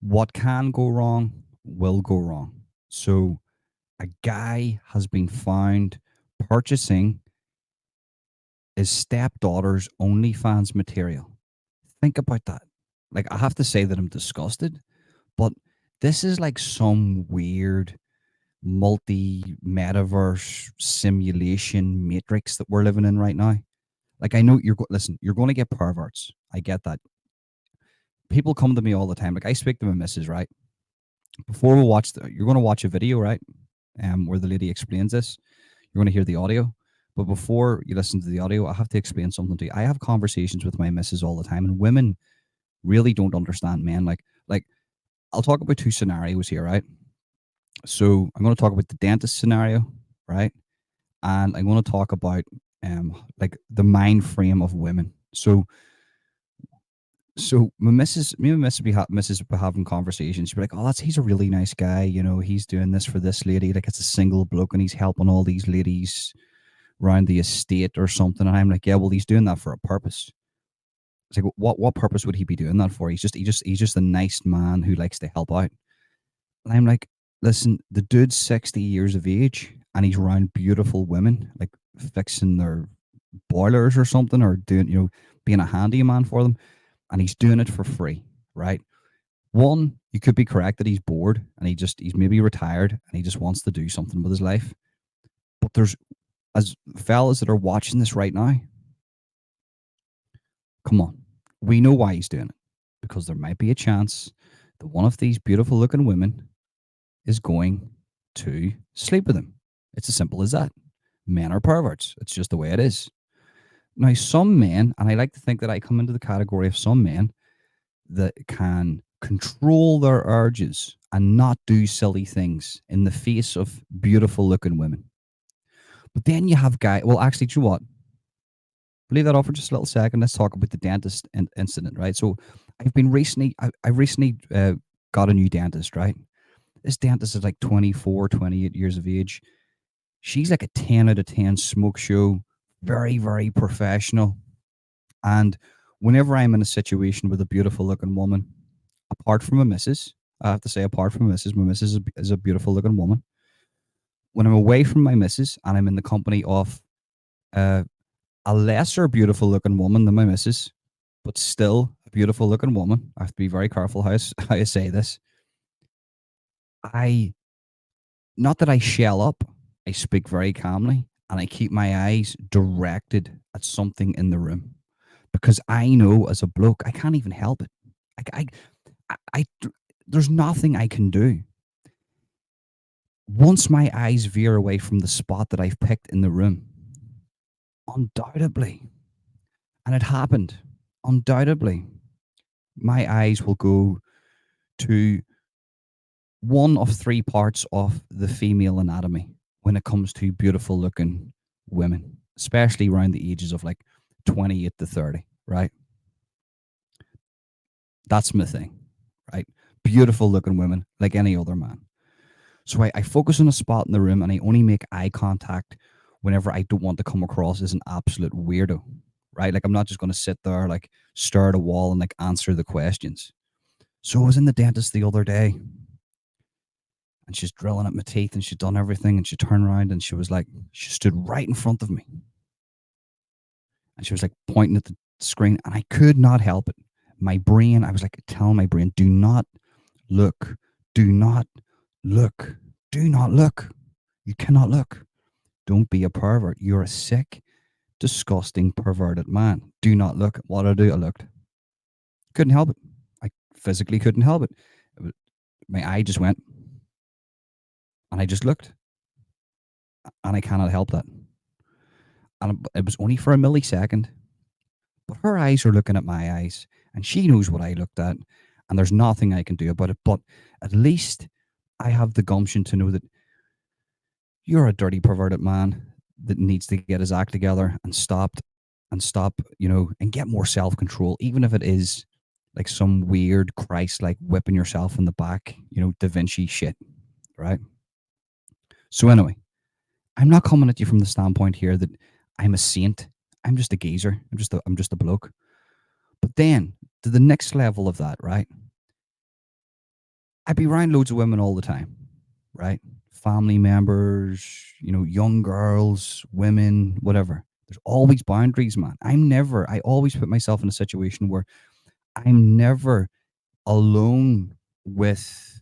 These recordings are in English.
What can go wrong will go wrong. So a guy has been found purchasing his stepdaughter's OnlyFans material. Think about that. Like, I have to say that I'm disgusted, but this is like some weird multi metaverse simulation matrix that we're living in right now. Like, I know listen, you're going to get perverts. I get that. People come to me all the time. Like, I speak to my missus, right? Before we watch you're going to watch a video, right? Where the lady explains this. You're going to hear the audio. But before you listen to the audio, I have to explain something to you. I have conversations with my missus all the time, and women really don't understand men. Like I'll talk about two scenarios here, right? So I'm going to talk about the dentist scenario, right? And I'm going to talk about like the mind frame of women. So my missus, me and missus be having conversations. She'd be like, "Oh, he's a really nice guy. You know, he's doing this for this lady. Like it's a single bloke, and he's helping all these ladies around the estate or something." And I'm like, "Yeah, well, he's doing that for a purpose." It's like, what purpose would he be doing that for? He's just a nice man who likes to help out. And I'm like, "Listen, the dude's 60 years of age, and he's around beautiful women, like fixing their boilers or something, or doing, being a handyman for them, and he's doing it for free, right?" One, you could be correct that he's bored and he's maybe retired and he just wants to do something with his life. But there's, as fellas that are watching this right now, come on, we know why he's doing it, because there might be a chance that one of these beautiful looking women is going to sleep with him. It's as simple as that. Men are perverts. It's just the way it is. Now, some men, and I like to think that I come into the category of some men that can control their urges and not do silly things in the face of beautiful looking women. But then you have guys. Well, actually, do you know what? Leave that off for just a little second. Let's talk about the dentist incident, right? So, I recently got a new dentist, right? This dentist is like 24, 28 years of age. She's like a 10 out of 10 smoke show, very, very professional. And whenever I'm in a situation with a beautiful looking woman, apart from a missus, I have to say, apart from my missus is a beautiful looking woman. When I'm away from my missus and I'm in the company of uh, a lesser beautiful looking woman than my missus, but still a beautiful looking woman, I have to be very careful how I say this. I, not that I shell up, I speak very calmly and I keep my eyes directed at something in the room, because I know as a bloke, I can't even help it. I there's nothing I can do. Once my eyes veer away from the spot that I've picked in the room, undoubtedly, and it happened, undoubtedly, my eyes will go to one of three parts of the female anatomy when it comes to beautiful looking women, especially around the ages of like 28 to 30, right? That's my thing, right? Beautiful looking women like any other man. So I focus on a spot in the room and I only make eye contact whenever I don't want to come across as an absolute weirdo, right? Like I'm not just going to sit there, like stare at a wall and like answer the questions. So I was in the dentist the other day and she's drilling at my teeth and she'd done everything and she turned around and she was like, she stood right in front of me and she was like pointing at the screen and I could not help it. My brain, I was like telling my brain, do not look, do not look, do not look. You cannot look. Don't be a pervert. You're a sick, disgusting, perverted man. Do not look. What did I do? I looked. Couldn't help it. I physically couldn't help it. My eye just went and I just looked. And I cannot help that. And it was only for a millisecond. But her eyes are looking at my eyes and she knows what I looked at. And there's nothing I can do about it. But at least I have the gumption to know that you're a dirty, perverted man that needs to get his act together and stop, and get more self control, even if it is like some weird Christ like whipping yourself in the back, Da Vinci shit, right? So anyway, I'm not coming at you from the standpoint here that I'm a saint. I'm just a geezer. I'm just a bloke. But then to the next level of that, right? I'd be around loads of women all the time, right? Family members, young girls, women, whatever. There's always boundaries, man. I always put myself in a situation where I'm never alone with,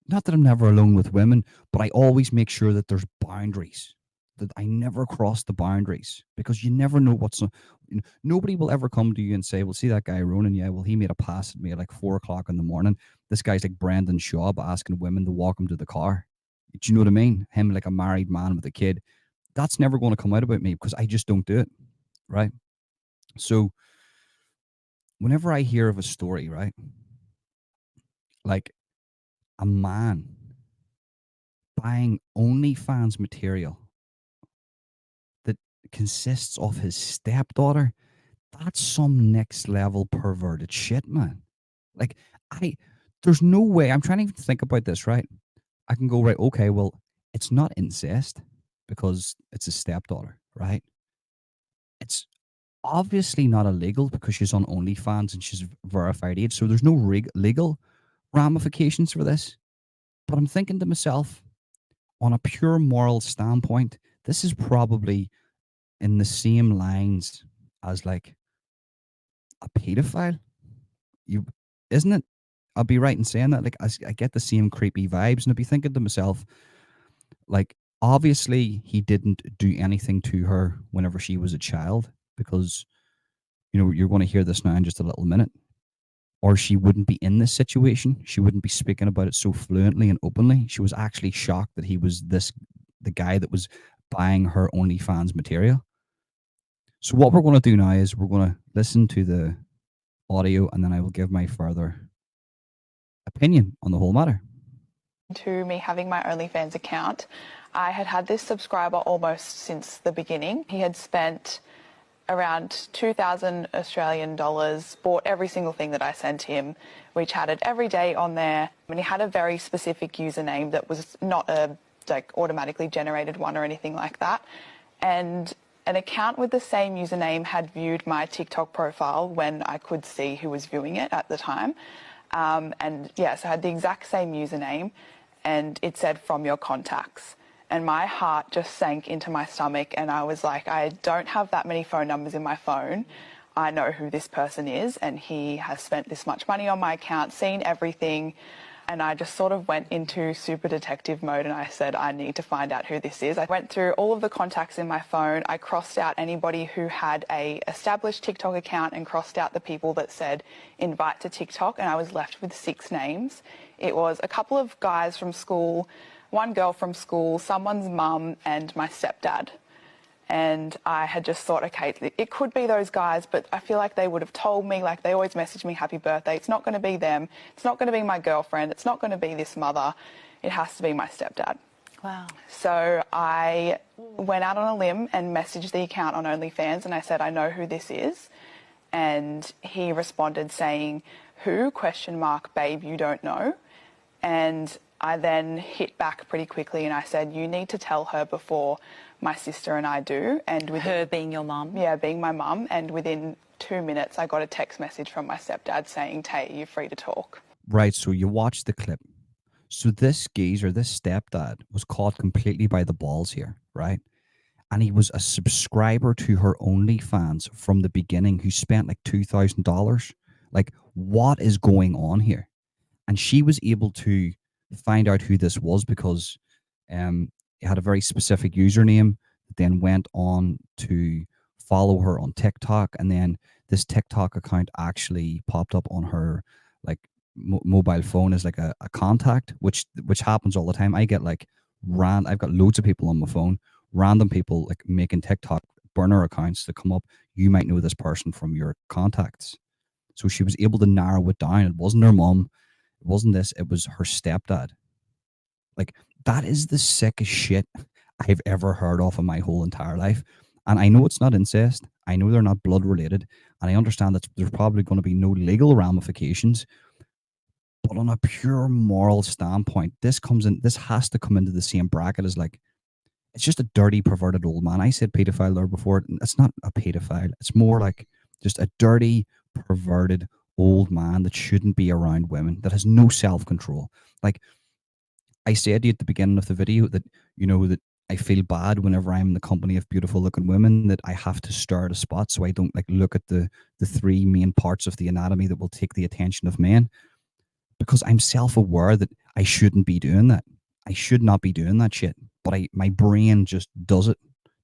not that I'm never alone with women, but I always make sure that there's boundaries, that I never cross the boundaries, because you never know nobody will ever come to you and say, well, see that guy Ronan, yeah, well, he made a pass at me at like 4 o'clock in the morning. This guy's like Brendan Shaw, but asking women to walk him to the car. Do you know what I mean? Him, like a married man with a kid. That's never going to come out about me, because I just don't do it. Right. So whenever I hear of a story, right, like a man buying OnlyFans material that consists of his stepdaughter, that's some next level perverted shit, man. Like, I, there's no way. I'm trying to even think about this, right? I can go, right, okay, well, it's not incest because it's a stepdaughter, right? It's obviously not illegal because she's on OnlyFans and she's verified age. So there's no legal ramifications for this. But I'm thinking to myself, on a pure moral standpoint, this is probably in the same lines as like a pedophile. You Isn't it? I'll be right in saying that. Like, I get the same creepy vibes, and I'd be thinking to myself, like, obviously he didn't do anything to her whenever she was a child, because you're going to hear this now in just a little minute, or she wouldn't be in this situation. She wouldn't be speaking about it so fluently and openly. She was actually shocked that he was the guy that was buying her OnlyFans material. So what we're going to do now is we're going to listen to the audio, and then I will give my further opinion on the whole matter. To me having my OnlyFans account, I had had this subscriber almost since the beginning. He had spent around 2,000 Australian dollars, bought every single thing that I sent him. We chatted every day on there, and he had a very specific username that was not a automatically generated one or anything like that. And an account with the same username had viewed my TikTok profile when I could see who was viewing it at the time. And yeah, so I had the exact same username, and it said from your contacts. And my heart just sank into my stomach, and I was like, I don't have that many phone numbers in my phone. I know who this person is, and he has spent this much money on my account, seen everything. And I just sort of went into super detective mode, and I said, I need to find out who this is. I went through all of the contacts in my phone. I crossed out anybody who had a established TikTok account and crossed out the people that said invite to TikTok, and I was left with 6 names. It was a couple of guys from school, one girl from school, someone's mum, and my stepdad. And I had just thought, okay, it could be those guys, but I feel like they would have told me, like they always message me happy birthday. It's not going to be them. It's not going to be my girlfriend. It's not going to be this mother. It has to be my stepdad. Wow. So I went out on a limb and messaged the account on OnlyFans, and I said, I know who this is. And he responded saying, who? ? Babe, you don't know. And I then hit back pretty quickly, and I said, you need to tell her before my sister and I do. And with her being your mum? Yeah, being my mum. And within 2 minutes, I got a text message from my stepdad saying, Tay, you're free to talk. Right, so you watch the clip. So this geezer, this stepdad, was caught completely by the balls here, right? And he was a subscriber to her OnlyFans from the beginning, who spent like $2,000. Like, what is going on here? And she was able to find out who this was because he had a very specific username, then went on to follow her on TikTok, and then this TikTok account actually popped up on her like mobile phone as like a contact, which happens all the time. I get like I've got loads of people on my phone, random people like making TikTok burner accounts that come up. You might know this person from your contacts. So she was able to narrow it down. It wasn't her mom. It wasn't this. It was her stepdad. Like, that is the sickest shit I've ever heard of in my whole entire life. And I know it's not incest. I know they're not blood related. And I understand that there's probably going to be no legal ramifications. But on a pure moral standpoint, this has to come into the same bracket as like, it's just a dirty, perverted old man. I said pedophile there before. It's not a pedophile. It's more like just a dirty, perverted old man that shouldn't be around women, that has no self-control. Like I said to you at the beginning of the video that, that I feel bad whenever I'm in the company of beautiful looking women, that I have to stare at a spot so I don't like look at the three main parts of the anatomy that will take the attention of men, because I'm self-aware that I shouldn't be doing that. I should not be doing that shit. But my brain just does it.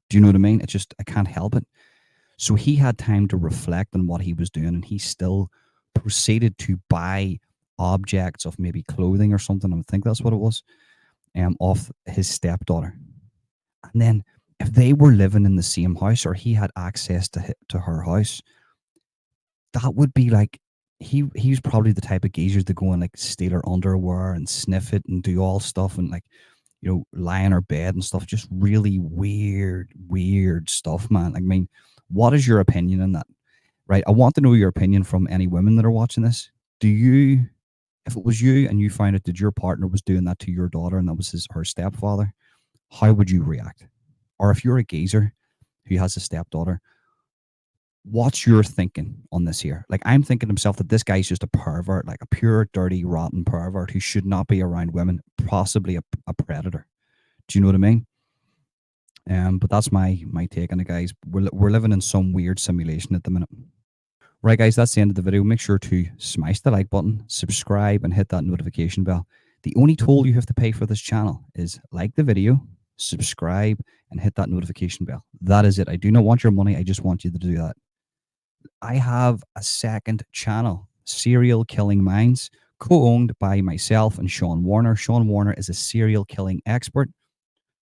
Do you know what I mean? It's just I can't help it. So he had time to reflect on what he was doing, and he still proceeded to buy objects of maybe clothing or something. I think that's what it was, off his stepdaughter. And then if they were living in the same house or he had access to her house, that would be like he's probably the type of geezer to go and like steal her underwear and sniff it and do all stuff and like lie in her bed and stuff. Just really weird stuff, man. Like, I mean, what is your opinion on that? Right, I want to know your opinion from any women that are watching this. Do you, if it was you and you found out that your partner was doing that to your daughter and that was her stepfather, how would you react? Or if you're a geezer who has a stepdaughter, what's your thinking on this here? Like, I'm thinking to myself that this guy's just a pervert, like a pure, dirty, rotten pervert who should not be around women, possibly a predator. Do you know what I mean? But that's my take on it, guys. We're living in some weird simulation at the minute. Right, guys, that's the end of the video. Make sure to smash the like button, subscribe, and hit that notification bell. The only toll you have to pay for this channel is like the video, subscribe, and hit that notification bell. That is it. I do not want your money. I just want you to do that. I have a second channel, Serial Killing Minds, co-owned by myself and Sean Warner. Sean Warner is a serial killing expert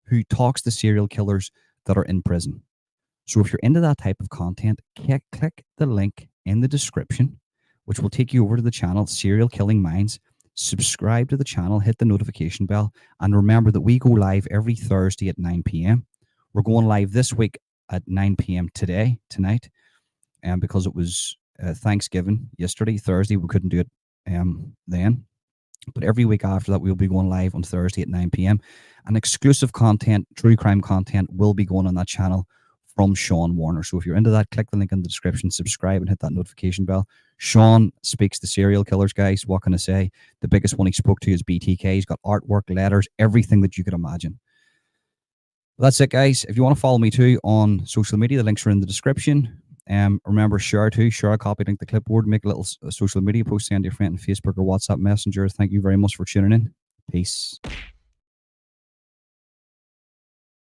who talks to serial killers that are in prison. So if you're into that type of content, click the link in the description, which will take you over to the channel, Serial Killing Minds. Subscribe to the channel, hit the notification bell, and remember that we go live every Thursday at 9 p.m. We're going live this week at 9 p.m. tonight, and because it was Thanksgiving yesterday, Thursday, we couldn't do it then. But every week after that, we'll be going live on Thursday at 9 p.m. And exclusive content, true crime content, will be going on that channel from Sean Warner. So if you're into that, click the link in the description, subscribe, and hit that notification bell. Sean speaks to serial killers, guys. What can I say? The biggest one he spoke to is BTK. He's got artwork, letters, everything that you could imagine. Well, that's it, guys. If you want to follow me too on social media, the links are in the description. Remember, share a copy, link the clipboard, make a little social media post, send to your friend on Facebook or WhatsApp Messenger. Thank you very much for tuning in. Peace.